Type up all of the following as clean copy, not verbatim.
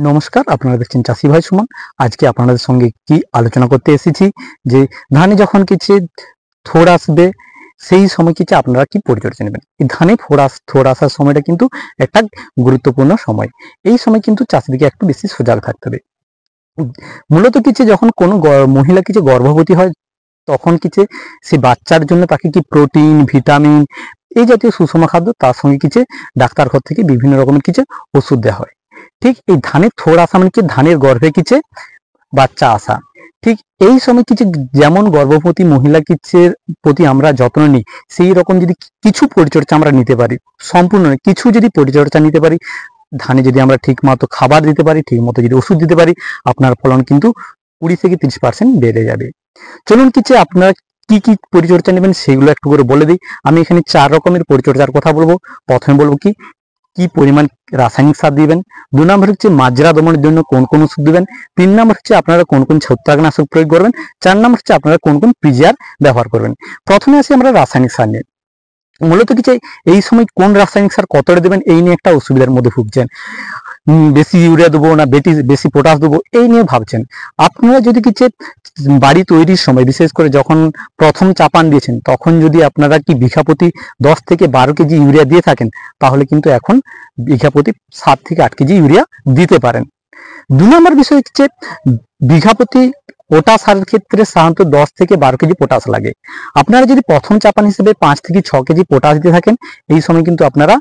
নমস্কার, আপনারা দেখছেন চাষি ভাই সুমন। আজকে আপনাদের সঙ্গে কি আলোচনা করতে এসেছি যে ধানে যখন কিছু থোড় আসবে সেই সময় কিছু আপনারা কি পরিচর্যা নেবেন। এই ধানে থোড় আসার সময়টা কিন্তু একটা গুরুত্বপূর্ণ সময়। এই সময় কিন্তু চাষিদিকে একটু বেশি সজাগ থাকতে হবে। মূলত কিছু যখন কোনো মহিলা কিছু গর্ভবতী হয় তখন কিছু সে বাচ্চার জন্য তাকে কি প্রোটিন, ভিটামিন এই জাতীয় সুষম খাদ্য, তার সঙ্গে কিছু ডাক্তার ঘর থেকে বিভিন্ন রকমের কিছু ওষুধ দেওয়া হয়। ঠিক এই ধানের থোড় আসা মানে কি ধানের গর্ভে কিছু বাচ্চা আসা। ঠিক এই সময় কিছু যেমন গর্ভবতী মহিলা কিচের প্রতি আমরা যত্ন নিই, সেই রকম যদি কিছু পরিচর্যা আমরা নিতে পারি, সম্পূর্ণ নয় কিছু যদি পরিচর্যা নিতে পারি, ধানে যদি আমরা ঠিক মতো খাবার দিতে পারি, ঠিক মতো যদি ওষুধ দিতে পারি, আপনার ফলন কিন্তু 20 থেকে 30% বেড়ে যাবে। চলুন কিছু আপনারা কি কি পরিচর্যা নেবেন সেগুলো একটু করে বলে দিই। আমি এখানে 4 রকমের পরিচর্যার কথা বলবো। প্রথমে বলবো কি কি পরিমাণ রাসায়নিক সার দিবেন, 2 নম্বর হচ্ছে মাজরা দমনের জন্য কোন কোন ওষুধ দিবেন, 3 নম্বর হচ্ছে আপনারা কোন কোন ছত্রাকনাশক প্রয়োগ করবেন, 4 নম্বর হচ্ছে আপনারা কোন কোন পিজিআর ব্যবহার করবেন। প্রথমে আসি আমরা রাসায়নিক সার নিয়ে। মূলত কিছু এই সময় কোন রাসায়নিক সার কতটা দেবেন এই নিয়ে একটা অসুবিধার মধ্যে ভুগছেন। বেশি ইউরিয়া দেবো না বেশি পটাশ দেবো এই নিয়ে ভাবছেন। আপনারা যদি কিছু বাড়ি তৈরির সময় বিশেষ করে যখন প্রথম চাপান দিয়েছেন তখন যদি আপনারা কি বিঘা প্রতি 10 থেকে 12 কেজি ইউরিয়া দিয়ে থাকেন, তাহলে কিন্তু এখন বিঘা প্রতি 7 থেকে 8 কেজি ইউরিয়া দিতে পারেন। 2 নম্বর বিষয় হচ্ছে বিঘা প্রতি পটাশ সারের ক্ষেত্রে সাধারণত 10 থেকে 12 কেজি পটাশ লাগে। আপনারা যদি প্রথম চাপান হিসেবে 5 থেকে 6 কেজি পটাশ দিয়ে থাকেন, এই সময় কিন্তু আপনারা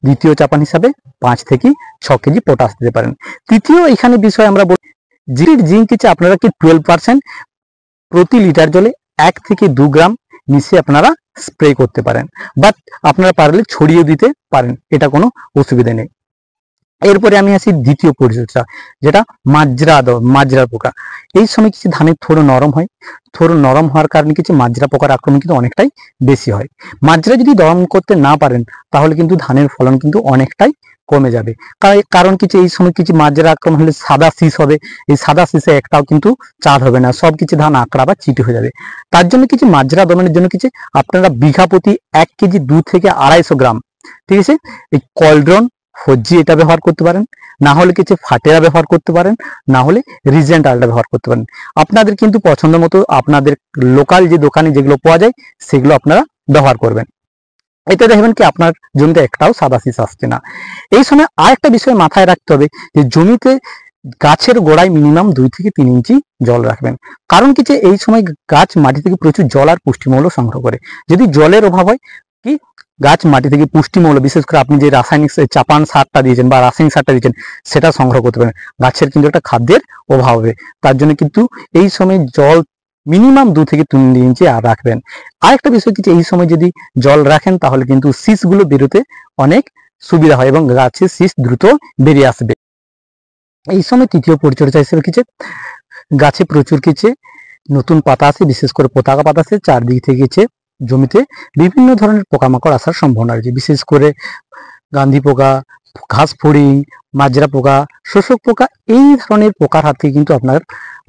দ্বিতীয় চাপান হিসাবে 5 থেকে 6 কেজি পটাশ দিতে পারেন। তৃতীয় এখানে বিষয় আমরা বলি জিঙ্ক হচ্ছে আপনারা কি 12% প্রতি লিটার জলে 1 থেকে 2 গ্রাম মিশিয়ে আপনারা স্প্রে করতে পারেন, বাট আপনারা পারলে ছড়িয়ে দিতে পারেন, এটা কোনো অসুবিধা নেই। এরপরে আমি আসি দ্বিতীয় পরিচর্যা, যেটা মাজরা পোকা। এই সময় কিছু ধানের থোড় নরম হয়, থোড় নরম হওয়ার কারণে কিছু মাজরা পোকার আক্রমণ কিন্তু অনেকটাই বেশি হয়। মাজরা যদি দমন করতে না পারেন তাহলে কিন্তু ধানের ফলন কিন্তু অনেকটাই কমে যাবে। কারণ কিছু এই সময় কিছু মাজরা আক্রমণ হলে সাদা শীষ হবে, এই সাদা শীষে একটাও কিন্তু চাঁদ হবে না, সব কিছু ধান আঁকড়া বা চিটি হয়ে যাবে। তার জন্য কিছু মাজরা দমনের জন্য কিছু আপনারা বিঘা প্রতি 1 কেজি 2 থেকে 250 গ্রাম, ঠিক আছে, এই কলড্রন ফজি এটা ব্যবহার করতে পারেন, না হলে কিছু ফাটেরা ব্যবহার করতে পারেন, না হলে রিজেন্ট আলটা ব্যবহার করতে পারেন। আপনাদের কিন্তু পছন্দ মতো আপনাদের লোকাল যে দোকানে যেগুলো পাওয়া যায় সেগুলো আপনারা ব্যবহার করবেন। এতে দেখবেন কি আপনার জমিতে একটাও সাদা শীষ আসছে না। এই সময় আর একটা বিষয় মাথায় রাখতে হবে যে জমিতে গাছের গোড়ায় মিনিমাম 2 থেকে 3 ইঞ্চি জল রাখবেন। কারণ কি যে এই সময় গাছ মাটি থেকে প্রচুর জল আর পুষ্টিমৌল সংগ্রহ করে। যদি জলের অভাব হয় কি গাছ মাটি থেকে পুষ্টিমৌল, বিশেষ করে আপনি যে রাসায়নিক চাপান সারটা দিয়েছেন বা রাসায়নিক সারটা দিয়েছেন সেটা সংগ্রহ করতে পারেন, গাছের কিন্তু একটা খাদ্যের অভাব হবে। তার জন্য কিন্তু এই সময় জল মিনিমাম 2 থেকে 3 ইঞ্চি আর রাখবেন। আরেকটা বিষয় কি এই সময় যদি জল রাখেন তাহলে কিন্তু শীষগুলো বেরোতে অনেক সুবিধা হয় এবং গাছের শীষ দ্রুত বেরিয়ে আসবে। এই সময় তৃতীয় পরিচর্যা হিসেবে কিছু গাছে প্রচুর কিছু নতুন পাতা আসে, বিশেষ করে পতাকা পাতা আসে, চারদিক থেকে কিছু জমিতে বিভিন্ন ধরনের পোকামাকড় আসার সম্ভাবনা রয়েছে, বিশেষ করে গান্ধী পোকা, ঘাস ফড়িং, মাজরা পোকা, শোষক পোকা, এই ধরনের পোকার হাত থেকে কিন্তু আপনার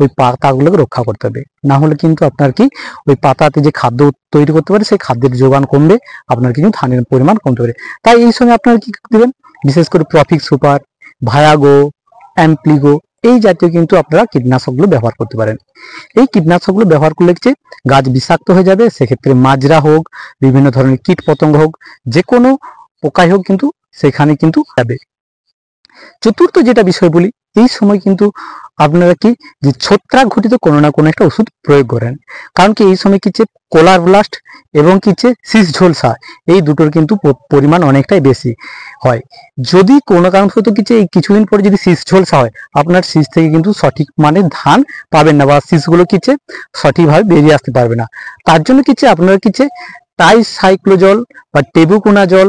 ওই পাতাগুলোকে রক্ষা করতে হবে। না হলে কিন্তু আপনার কি ওই পাতাতে যে খাদ্য তৈরি করতে পারে সেই খাদ্যের যোগান কমবে, আপনার কিন্তু ধানের পরিমাণ কমতে পারে। তাই এই সময় আপনারা কি দেবেন, বিশেষ করে প্রফিক সুপার, ভায়াগো, অ্যাম্প্লিগো এই জাতীয় কিন্তু আপনারা কীটনাশকগুলো ব্যবহার করতে পারেন। এই কীটনাশকগুলো ব্যবহার করলে যে গাছ বিষাক্ত হয়ে যাবে, সেক্ষেত্রে মাজরা হোক, বিভিন্ন ধরনের কীট পতঙ্গ হোক, যে কোনো পোকাই হোক কিন্তু সেখানে কিন্তু যাবে। চতুর্থ যেটা বিষয় বলি, এই সময় কিন্তু আপনারা কি যে ছত্রাক ঘটিত কোনো না কোনো একটা ওষুধ প্রয়োগ করেন। কারণ কি এই সময় কিছু কোলার ব্লাস্ট এবং কিছু শীষ ঝলসা এই দুটোর কিন্তু পরিমাণ অনেকটাই বেশি হয়। যদি কোনো কারণবশত কিছু এই কিছুদিন পরে যদি শীষ ঝলসা হয়, আপনার শীষ থেকে কিন্তু সঠিক মানে ধান পাবেন না বা শীষগুলো কিছু সঠিকভাবে বেরিয়ে আসতে পারবে না। তার জন্য কিছু আপনারা কিছু টাইসাইক্লোজল বা টেবুকোনাজল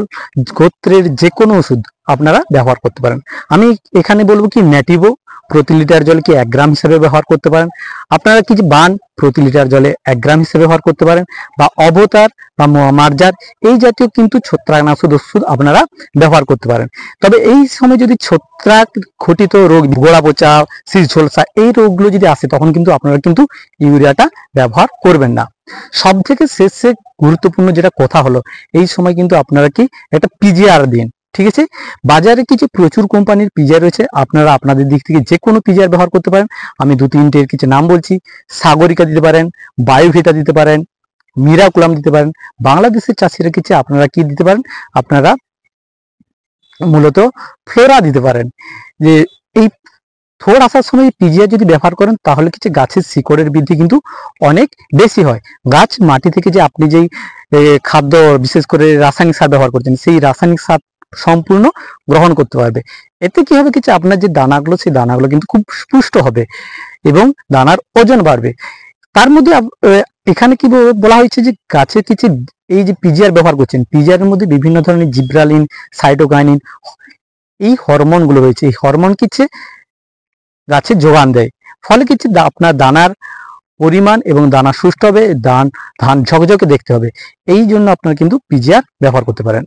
গোত্রের যে কোনো ওষুধ আপনারা ব্যবহার করতে পারেন। আমি এখানে বলবো কি ন্যাটিভো প্রতি লিটার জলে কি 1 গ্রাম হিসেবে ব্যবহার করতে পারেন। আপনারা কিছু বান প্রতি লিটার জলে 1 গ্রাম হিসেবে ব্যবহার করতে পারেন, বা অবতার বা মার্জার এই জাতীয় কিন্তু ছত্রাকনাশক ওষুধ আপনারা ব্যবহার করতে পারেন। তবে এই সময় যদি ছত্রাক ঘটিত রোগ, গোড়া পচা, শীষ ঝলসা এই রোগগুলো যদি আসে তখন কিন্তু আপনারা কিন্তু ইউরিয়াটা ব্যবহার করবেন না। সব থেকে শেষে গুরুত্বপূর্ণ যেটা কথা হলো, এই সময় কিন্তু আপনারা কি একটা পিজিআর দিন। ঠিক আছে। বাজারে কিছু প্রচুর কোম্পানির পিজিআর রয়েছে, আপনারা আপনাদের দিক থেকে যে কোনো পিজিআর ব্যবহার করতে পারেন। আমি 2-3টের কিছু নাম বলছি। সাগরিকা দিতে পারেন, বায়োভিটা দিতে পারেন, মিরাকুলাম দিতে পারেন। বাংলাদেশের চাষিরা কিছু আপনারা কি দিতে পারেন, আপনারা মূলত ফ্লোরা দিতে পারেন। যে এই থোড় আসার সময় পিজিআর যদি ব্যবহার করেন তাহলে কিছু গাছের শিকড়ের বৃদ্ধি কিন্তু অনেক বেশি হয়। গাছ মাটি থেকে যে আপনি যেই খাদ্য বিশেষ করে রাসায়নিক সার ব্যবহার করছেন সেই রাসায়নিক সার সম্পূর্ণ গ্রহণ করতে পারবে। এতে কি হবে, কিছু আপনার যে দানাগুলো সেই দানাগুলো কিন্তু খুব পুষ্ট হবে এবং দানার ওজন বাড়বে। তার মধ্যে এখানে কি বলা হয়েছে যে গাছের কিছু এই যে পিজিআর ব্যবহার করছেন, পিজিআর এর মধ্যে বিভিন্ন ধরনের জিব্রালিন, সাইটোকাইনিন এই হরমোন গুলো রয়েছে। এই হরমোন কিছু গাছে যোগান দেয়, ফলে কিছু আপনার দানার পরিমাণ এবং দানা সুস্থ হবে, ধান ঝকঝকে দেখতে হবে। এই জন্য আপনারা কিন্তু পিজিআর ব্যবহার করতে পারেন।